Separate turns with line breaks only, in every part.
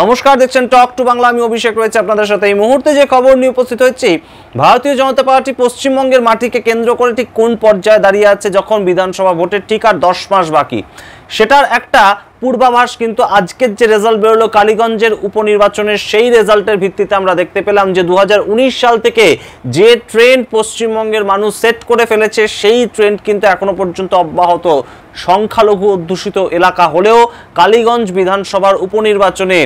নমস্কার, দেখছেন talk to Bangla. আমি অভিষেক রয়েছে আপনাদের সাথে। এই মুহূর্তে যে খবর নিয়ে উপস্থিত হয়েছি, ভারতীয় জনতা পার্টি পশ্চিমবঙ্গের মাটিকে কেন্দ্র করে ঠিক কোন পর্যায়ে দাঁড়িয়ে আছে যখন বিধানসভা ভোটের ঠিক আর 10 মাস বাকি, সেটার একটা পূর্বাভাস কিন্তু আজকের যে রেজাল্ট বেরোলো কালীগঞ্জের উপনির্বাচনের, সেই রেজাল্টের ভিত্তিতে আমরা দেখতে পেলাম যে 2019 সাল থেকে যে ট্রেন্ড পশ্চিমবঙ্গের মানুষ সেট করে ফেলেছে, সেই ট্রেন্ড কিন্তু এখনো পর্যন্ত অব্যাহত। সংখ্যালঘু অধ্যুষিত এলাকা হলেও কালীগঞ্জ বিধানসভার উপনির্বাচনে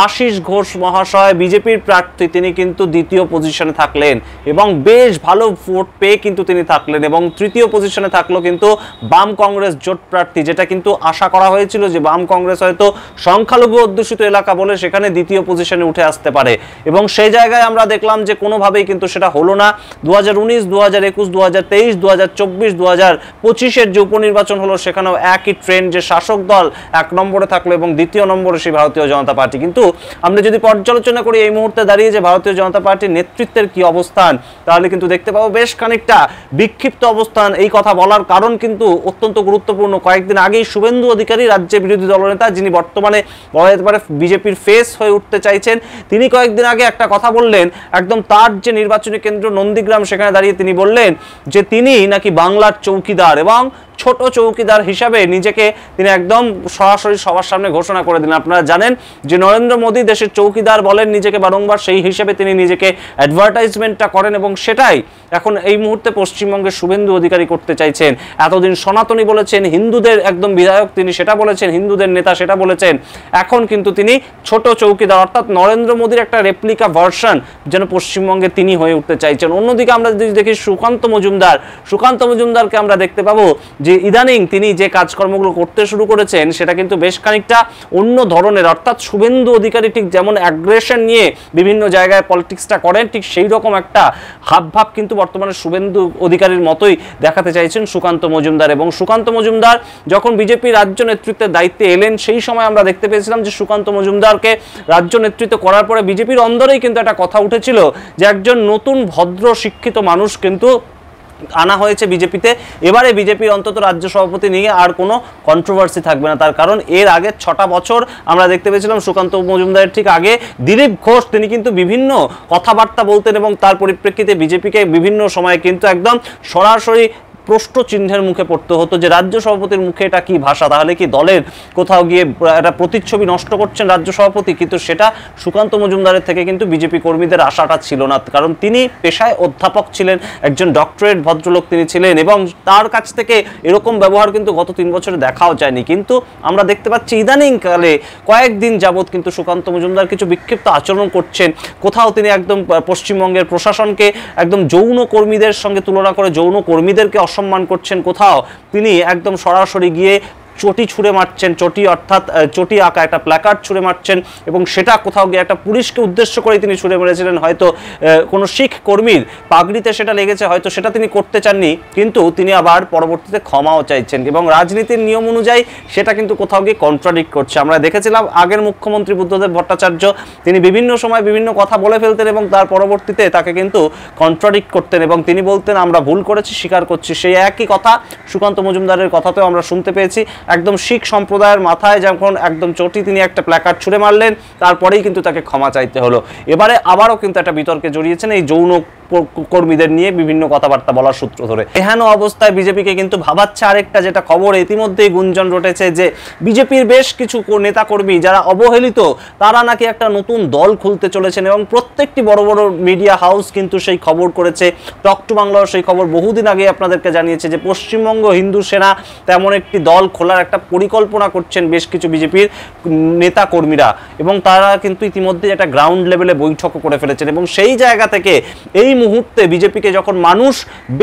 আশিস ঘোষ মহাশয় বিজেপির প্রার্থী, তিনি কিন্তু দ্বিতীয় পজিশনে থাকলেন এবং বেশ ভালো ভোট পেয়ে কিন্তু তিনি থাকলেন। এবং তৃতীয় পজিশনে থাকলো কিন্তু বাম কংগ্রেস জোট প্রার্থী, যেটা কিন্তু আশা করা হয়েছিল যে বাম কংগ্রেস হয়তো সংখ্যালঘু অধ্যুষিত এলাকা বলে সেখানে দ্বিতীয় পজিশনে উঠে আসতে পারে। এবং সেই জায়গায় আমরা দেখলাম যে কোনোভাবেই কিন্তু সেটা হলো না। 2019, 2021, 2023, 2024, 2025-এর যে উপনির্বাচন হলো সেখানেও একই ট্রেন্ড, যে শাসক দল 1 নম্বরে থাকলো এবং দ্বিতীয় নম্বরে সেই ভারতীয় জনতা পার্টি। কিন্তু আমরা যদি পর্যালোচনা করি এই মুহূর্তে দাঁড়িয়ে যে ভারতীয় জনতা পার্টির নেতৃত্বের কি অবস্থান, তাহলে কিন্তু দেখতে পাবো বেশ খানিকটা বিক্ষিপ্ত অবস্থান। এই কথা বলার কারণ কিন্তু অত্যন্ত গুরুত্বপূর্ণ। কয়েকদিন আগেই শুভেন্দু অধিকারী, রাজ্যের বিরোধী দলনেতা, যিনি বর্তমানে বলা যেতে পারে বিজেপির ফেস হয়ে উঠতে চাইছেন, তিনি কয়েকদিন আগে একটা কথা বললেন। একদম তার যে নির্বাচনী কেন্দ্র নন্দীগ্রাম, সেখানে দাঁড়িয়ে তিনি বললেন যে তিনি নাকি বাংলার চৌকিদার এবং ছোট চৌকিদার হিসাবে নিজেকে তিনি একদম সরাসরি সবার সামনে ঘোষণা করে দিলেন। আপনারা জানেন যে নরেন্দ্র মোদী দেশের চৌকিদার বলেন নিজেকে বারংবার, সেই হিসেবে তিনি নিজেকে অ্যাডভার্টাইজমেন্টটা করেন এবং সেটাই এখন এই মুহূর্তে পশ্চিমবঙ্গের শুভেন্দু অধিকারী করতে চাইছেন। এতদিন সনাতনী বলেছেন, হিন্দুদের একদম বিধায়ক তিনি সেটা বলেছেন, হিন্দুদের নেতা সেটা বলেছেন। এখন কিন্তু তিনি ছোট চৌকিদার, অর্থাৎ নরেন্দ্র মোদীর একটা রেপ্লিকা ভার্সন যেন পশ্চিমবঙ্গে তিনি হয়ে উঠতে চাইছেন। অন্যদিকে আমরা যদি দেখি সুকান্ত মজুমদারকে আমরা দেখতে পাবো যে ইদানিং তিনি যে কাজকর্মগুলো করতে শুরু করেছেন সেটা কিন্তু বেশ খানিকটা অন্য ধরনের। অর্থাৎ শুভেন্দু অধিকারী ঠিক যেমন অ্যাগ্রেশন নিয়ে বিভিন্ন জায়গায় পলিটিক্সটা করেন, ঠিক সেই রকম একটা হাবভাব কিন্তু বর্তমানে শুভেন্দু অধিকারীর মতোই দেখাতে চাইছেন সুকান্ত মজুমদার। এবং সুকান্ত মজুমদার যখন বিজেপি রাজ্য নেতৃত্বের দায়িত্বে এলেন, সেই সময় আমরা দেখতে পেয়েছিলাম যে সুকান্ত মজুমদারকে রাজ্য নেতৃত্ব করার পরে বিজেপির অন্দরেই কিন্তু একটা কথা উঠেছিল যে একজন নতুন ভদ্র শিক্ষিত মানুষ কিন্তু আনা হয়েছে বিজেপিতে। এবারে বিজেপির অন্তত রাজ্য সভাপতি নিয়ে আর কোনো কন্ট্রোভার্সি থাকবে না। তার কারণ এর আগে 6টা বছর আমরা দেখতে পেয়েছিলাম সুকান্ত মজুমদারের ঠিক আগে দিলীপ ঘোষ, তিনি কিন্তু বিভিন্ন কথাবার্তা বলতেন এবং তার পরিপ্রেক্ষিতে বিজেপিকে বিভিন্ন সময় কিন্তু একদম সরাসরি প্রশ্ন চিহ্নের মুখে পড়তে হতো যে রাজ্য সভাপতির মুখে এটা কি ভাষা, তাহলে কি দলের কোথাও গিয়ে একটা প্রতিচ্ছবি নষ্ট করছেন রাজ্য সভাপতি। কিন্তু সেটা সুকান্ত মজুমদারের থেকে কিন্তু বিজেপি কর্মীদের আশাটা ছিল না, কারণ তিনি পেশায় অধ্যাপক ছিলেন, একজন ডক্টরেট ভদ্রলোক তিনি ছিলেন এবং তার কাছ থেকে এরকম ব্যবহার কিন্তু গত 3 বছরে দেখাও যায়নি। কিন্তু আমরা দেখতে পাচ্ছি ইদানিংকালে কয়েকদিন যাবৎ কিন্তু সুকান্ত মজুমদার কিছু বিক্ষিপ্ত আচরণ করছেন। কোথাও তিনি একদম পশ্চিমবঙ্গের প্রশাসনকে একদম যৌন কর্মীদের সঙ্গে তুলনা করে যৌন কর্মীদেরকে সম্মান করছেন, কোথাও তিনি একদম সরাসরি গিয়ে চটি ছুঁড়ে মারছেন, চটি অর্থাৎ চটি আঁকা একটা প্ল্যাকার্ড ছুঁড়ে মারছেন এবং সেটা কোথাও গিয়ে একটা পুলিশকে উদ্দেশ্য করে তিনি ছুঁড়ে মেরেছিলেন। হয়তো কোনো শিখ কর্মীর পাগড়িতে সেটা লেগেছে, হয়তো সেটা তিনি করতে চাননি, কিন্তু তিনি আবার পরবর্তীতে ক্ষমাও চাইছেন এবং রাজনীতির নিয়ম অনুযায়ী সেটা কিন্তু কোথাও গিয়ে কন্ট্রাডিক্ট করছে। আমরা দেখেছিলাম আগের মুখ্যমন্ত্রী বুদ্ধদেব ভট্টাচার্য, তিনি বিভিন্ন সময় বিভিন্ন কথা বলে ফেলতেন এবং তার পরবর্তীতে তাকে কিন্তু কন্ট্রাডিক্ট করতেন এবং তিনি বলতেন আমরা ভুল করেছি, স্বীকার করছি। সেই একই কথা সুকান্ত মজুমদারের কথাতেও আমরা শুনতে পেয়েছি। একদম শিখ সম্প্রদায়ের মাথায় যখন একদম চটি তিনি একটা প্ল্যাকার্ড ছুঁড়ে মারলেন, তারপরেই কিন্তু তাকে ক্ষমা চাইতে হলো। এবারে আবারও কিন্তু একটা বিতর্কে জড়িয়েছেন এই যৌন কর্মীদের নিয়ে বিভিন্ন কথাবার্তা বলার সূত্র ধরে। এহেন অবস্থায় বিজেপিকে কিন্তু ভাবাচ্ছে আরেকটা যেটা খবর ইতিমধ্যেই গুঞ্জন রটেছে যে বিজেপির বেশ কিছু নেতা কর্মী যারা অবহেলিত, তারা নাকি একটা নতুন দল খুলতে চলেছেন এবং প্রত্যেকটি বড় বড় মিডিয়া হাউস কিন্তু সেই খবর করেছে। টক টু বাংলাও সেই খবর বহুদিন আগে আপনাদেরকে জানিয়েছে যে পশ্চিমবঙ্গ হিন্দু সেনা তেমন একটি দল খোলার একটা পরিকল্পনা করছেন বেশ কিছু বিজেপির নেতা কর্মীরা এবং তারা কিন্তু ইতিমধ্যে একটা গ্রাউন্ড লেভেলে বৈঠকও করে ফেলেছেন। এবং সেই জায়গা থেকে এই মুহূর্তে বিজেপিকে যখন মানুষ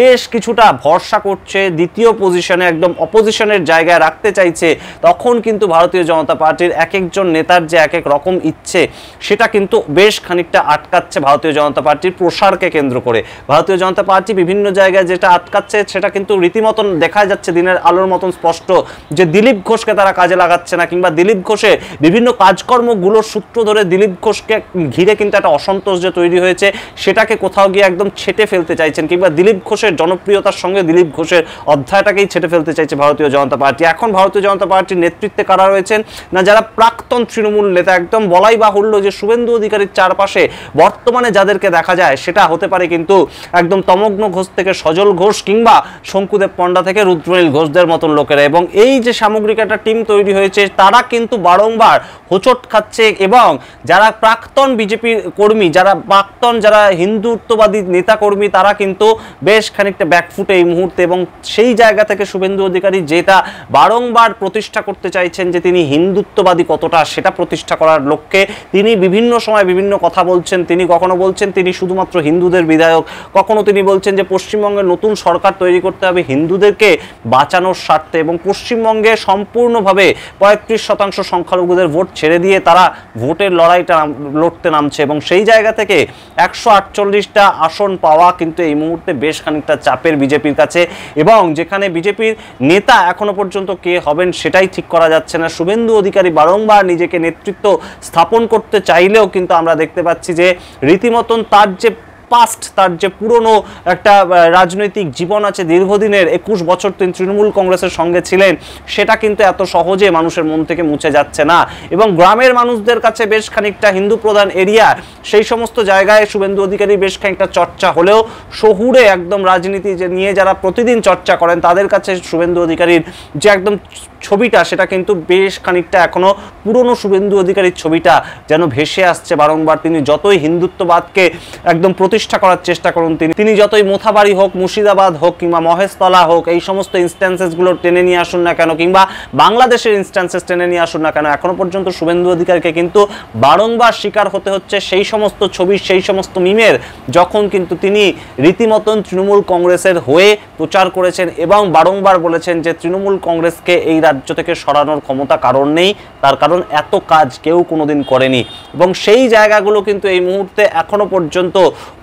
বেশ কিছুটা ভরসা করছে, দ্বিতীয় পজিশনে একদম অপোজিশনের জায়গায় রাখতে চাইছে, তখন কিন্তু ভারতীয় জনতা পার্টির এক একজন নেতার যে এক এক রকম ইচ্ছে, সেটা কিন্তু বেশ খানিকটা আটকাচ্ছে ভারতীয় জনতা পার্টির প্রসারকে কেন্দ্র করে। ভারতীয় জনতা পার্টি বিভিন্ন জায়গায় যেটা আটকাচ্ছে সেটা কিন্তু রীতিমতন দেখা যাচ্ছে দিনের আলোর মতন স্পষ্ট যে দিলীপ ঘোষকে তারা কাজে লাগাচ্ছে না, কিংবা দিলীপ ঘোষের বিভিন্ন কাজকর্মগুলোর সূত্র ধরে দিলীপ ঘোষকে ঘিরে কিন্তু একটা অসন্তোষ যে তৈরি হয়েছে, সেটাকে কোথাও গিয়ে একদম ছেটে ফেলতে চাইছেন, কিংবা দিলীপ ঘোষের জনপ্রিয়তার সঙ্গে দিলীপ ঘোষের অধ্যায়টাকেই ছেটে ফেলতে চাইছে ভারতীয় জনতা পার্টি। এখন ভারতীয় জনতা পার্টির নেতৃত্বে কারা রয়েছেন না, যারা প্রাক্তন তৃণমূল নেতা, একদম বলাই বাহুল্য যে শুভেন্দু অধিকারীর চারপাশে বর্তমানে যাদেরকে দেখা যায় সেটা হতে পারে কিন্তু একদম তমগ্ন ঘোষ থেকে সজল ঘোষ, কিংবা শঙ্কুদেব পণ্ডা থেকে রুদ্রনীল ঘোষদের মতন লোকেরা। এবং এই যে সামগ্রিক একটা টিম তৈরি হয়েছে, তারা কিন্তু বারংবার হোঁচট খাচ্ছে। এবং যারা প্রাক্তন বিজেপির কর্মী, যারা হিন্দুত্ববাদী নেতা কর্মী, তারা কিন্তু বেশ খানিকটা ব্যাকফুটে এই মুহূর্তে। এবং সেই জায়গা থেকে শুভেন্দু অধিকারী যেটা বারংবার প্রতিষ্ঠা করতে চাইছেন যে তিনি হিন্দুত্ববাদী কতটা, সেটা প্রতিষ্ঠা করার লক্ষ্যে তিনি বিভিন্ন সময় বিভিন্ন কথা বলছেন। তিনি কখনো বলছেন তিনি শুধুমাত্র হিন্দুদের বিধায়ক, কখনো তিনি বলছেন যে পশ্চিমবঙ্গের নতুন সরকার তৈরি করতে হবে হিন্দুদেরকে বাঁচানোর স্বার্থে, এবং পশ্চিমবঙ্গে সম্পূর্ণভাবে 35% সংখ্যালঘুদের ভোট ছেড়ে দিয়ে তারা ভোটের লড়াইটা লড়তে নামছে। এবং সেই জায়গা থেকে 148টা আসন পাওয়া কিন্তু এই মুহূর্তে বেশ খানিকটা চাপের বিজেপির কাছে। এবং যেখানে বিজেপির নেতা এখনো পর্যন্ত কে হবেন সেটাই ঠিক করা যাচ্ছে না। শুভেন্দু অধিকারী বারংবার নিজেকে নেতৃত্ব স্থাপন করতে চাইলেও কিন্তু আমরা দেখতে পাচ্ছি যে রীতিমতন তার যে পাস্ট, তার যে পুরনো একটা রাজনৈতিক জীবন আছে দীর্ঘদিনের, 21 বছর তিনি তৃণমূল কংগ্রেসের সঙ্গে ছিলেন, সেটা কিন্তু এত সহজে মানুষের মন থেকে মুছে যাচ্ছে না। এবং গ্রামের মানুষদের কাছে বেশ খানিকটা হিন্দু প্রধান এরিয়া, সেই সমস্ত জায়গায় শুভেন্দু অধিকারী বেশ খানিকটা চর্চা হলেও শহুরে একদম রাজনীতি যে নিয়ে যারা প্রতিদিন চর্চা করেন তাদের কাছে শুভেন্দু অধিকারীর যে একদম ছবিটা, সেটা কিন্তু বেশ খানিকটা এখনো পুরনো শুভেন্দু অধিকারীর ছবিটা যেন ভেসে আসছে বারংবার। তিনি যতই হিন্দুত্ববাদকে একদম প্রতিষ্ঠা করার চেষ্টা করুন, তিনি যতই মোথাবাড়ি হোক, মুর্শিদাবাদ হোক, কিংবা মহেশতলা হোক, এই সমস্ত ইনস্ট্যান্সেসগুলো টেনে নিয়ে আসুন না কেন, কিংবা বাংলাদেশের ইনস্ট্যান্সেস টেনে নিয়ে আসুন না কেন, এখনো পর্যন্ত শুভেন্দু অধিকারীকে কিন্তু বারংবার শিকার হতে হচ্ছে সেই সমস্ত ছবির, সেই সমস্ত মিমের, যখন কিন্তু তিনি রীতিমতন তৃণমূল কংগ্রেসের হয়ে প্রচার করেছেন এবং বারংবার বলেছেন যে তৃণমূল কংগ্রেসকে এই রাজ্য থেকে সরানোর ক্ষমতা কারণ নেই, তার কারণ এত কাজ কেউ কোনোদিন করেনি। এবং সেই জায়গাগুলো কিন্তু এই মুহূর্তে এখনো পর্যন্ত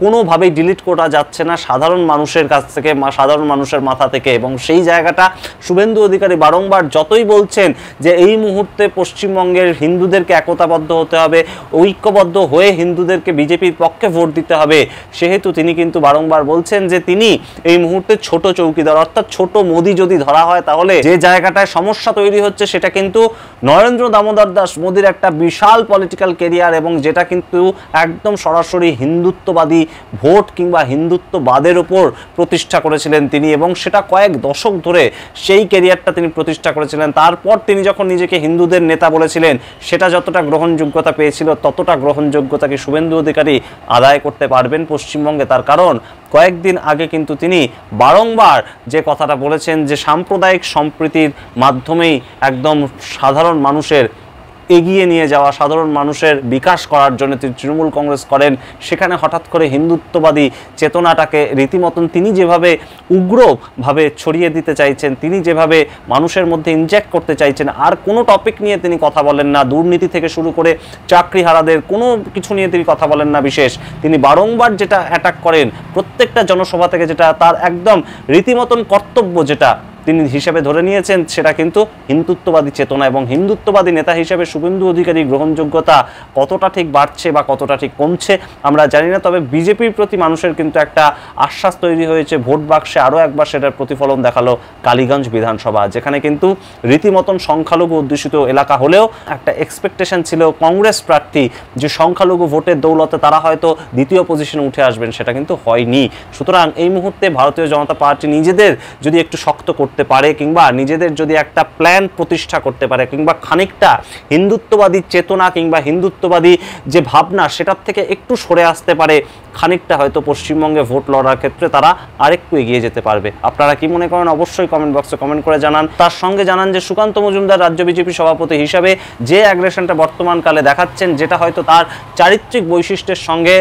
কোনোভাবেই ডিলিট করা যাচ্ছে না সাধারণ মানুষের কাছ থেকে, সাধারণ মানুষের মাথা থেকে। এবং সেই জায়গাটা শুভেন্দু অধিকারী বারংবার যতই বলছেন যে এই মুহূর্তে পশ্চিমবঙ্গের হিন্দুদেরকে একতাবদ্ধ হতে হবে, ঐক্যবদ্ধ হয়ে হিন্দুদেরকে বিজেপির পক্ষে ভোট দিতে হবে, সেহেতু তিনি কিন্তু বারংবার বলছেন যে তিনি এই মুহূর্তে ছোট চৌকিদার, অর্থাৎ ছোট মোদি যদি ধরা হয় তাহলে যে জায়গাটায় সমস্যা তৈরি হচ্ছে সেটা কিন্তু নরেন্দ্র দামোদর দাস মোদির একটা বিশাল পলিটিক্যাল কেরিয়ার, এবং যেটা কিন্তু একদম সরাসরি হিন্দুত্ববাদী ভোট কিংবা হিন্দুত্ববাদের ওপর প্রতিষ্ঠা করেছিলেন তিনি। এবং সেটা কয়েক দশক ধরে সেই কেরিয়ারটা তিনি প্রতিষ্ঠা করেছিলেন। তারপর তিনি যখন নিজেকে হিন্দুদের নেতা বলেছিলেন, সেটা যতটা গ্রহণযোগ্যতা পেয়েছিল ততটা গ্রহণযোগ্যতাকে শুভেন্দু অধিকারী আদায় করতে পারবেন পশ্চিমবঙ্গে। তার কারণ কয়েকদিন আগে কিন্তু তিনি বারংবার যে কথাটা বলেছেন যে সাম্প্রদায়িক সম্প্রীতির মাধ্যমেই একদম সাধারণ মানুষের এগিয়ে নিয়ে যাওয়া, সাধারণ মানুষের বিকাশ করার জন্য তিনি তৃণমূল কংগ্রেস করেন, সেখানে হঠাৎ করে হিন্দুত্ববাদী চেতনাটাকে রীতিমতন তিনি যেভাবে উগ্রভাবে ছড়িয়ে দিতে চাইছেন, তিনি যেভাবে মানুষের মধ্যে ইনজেক্ট করতে চাইছেন, আর কোনো টপিক নিয়ে তিনি কথা বলেন না, দুর্নীতি থেকে শুরু করে চাকরিহারাদের কোনো কিছু নিয়ে তিনি কথা বলেন না বিশেষ। তিনি বারংবার যেটা অ্যাটাক করেন প্রত্যেকটা জনসভা থেকে, যেটা তার একদম রীতিমতন কর্তব্য যেটা তিনি হিসেবে ধরে নিয়েছেন, সেটা কিন্তু হিন্দুত্ববাদী চেতনা। এবং হিন্দুত্ববাদী নেতা হিসেবে শুভেন্দু অধিকারীর গ্রহণযোগ্যতা কতটা ঠিক বাড়ছে বা কতটা ঠিক কমছে আমরা জানি না। তবে বিজেপির প্রতি মানুষের কিন্তু একটা আশ্বাস তৈরি হয়েছে, ভোট বাক্সে আরও একবার সেটার প্রতিফলন দেখালো কালীগঞ্জ বিধানসভা, যেখানে কিন্তু রীতিমতন সংখ্যালঘু অধ্যুষিত এলাকা হলেও একটা এক্সপেকটেশন ছিল কংগ্রেস প্রার্থী যে সংখ্যালঘু ভোটের দৌলতে তারা হয়তো দ্বিতীয় পজিশনে উঠে আসবেন, সেটা কিন্তু হয়নি। সুতরাং এই মুহূর্তে ভারতীয় জনতা পার্টি নিজেদের যদি একটু শক্ত করতে পারে, কিংবা নিজেদের যদি একটা প্ল্যান প্রতিষ্ঠা করতে পারে, কিংবা খানিকটা হিন্দুত্ববাদী চেতনা কিংবা হিন্দুত্ববাদী যে ভাবনা সেটার থেকে একটু সরে আসতে পারে, খানিকটা হয়তো পশ্চিমবঙ্গে ভোট লড়ার ক্ষেত্রে তারা আরেকটু এগিয়ে যেতে পারবে। আপনারা কি মনে করেন অবশ্যই কমেন্ট বক্সে কমেন্ট করে জানান। তার সঙ্গে জানান যে সুকান্ত মজুমদার রাজ্য বিজেপি সভাপতি হিসাবে যে অ্যাগ্রেশনটা বর্তমানকালে দেখাচ্ছেন, যেটা হয়তো তার চারিত্রিক বৈশিষ্ট্যের সঙ্গে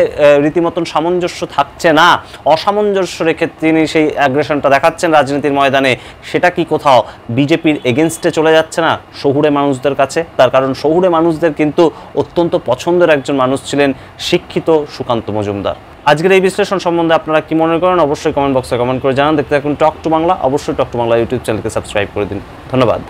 রীতিমতন সামঞ্জস্য থাকছে না, অসামঞ্জস্য রেখে তিনি সেই অ্যাগ্রেশনটা দেখাচ্ছেন রাজনীতির ময়দানে, সেটা কি কোথাও বিজেপির এগেনস্টে চলে যাচ্ছে না শহুরে মানুষদের কাছে? তার কারণ শহুরে মানুষদের কিন্তু অত্যন্ত পছন্দের একজন মানুষ ছিলেন শিক্ষিত সুকান্ত মজুমদার। আজকের এই বিশ্লেষণ সম্বন্ধে আপনারা কি মনে করেন অবশ্যই কমেন্ট বক্সে কমেন্ট করে জানান। দেখতে থাকুন টক টু বাংলা, অবশ্যই টক টু বাংলা ইউটিউব চ্যানেলকে সাবস্ক্রাইব করে দিন। ধন্যবাদ।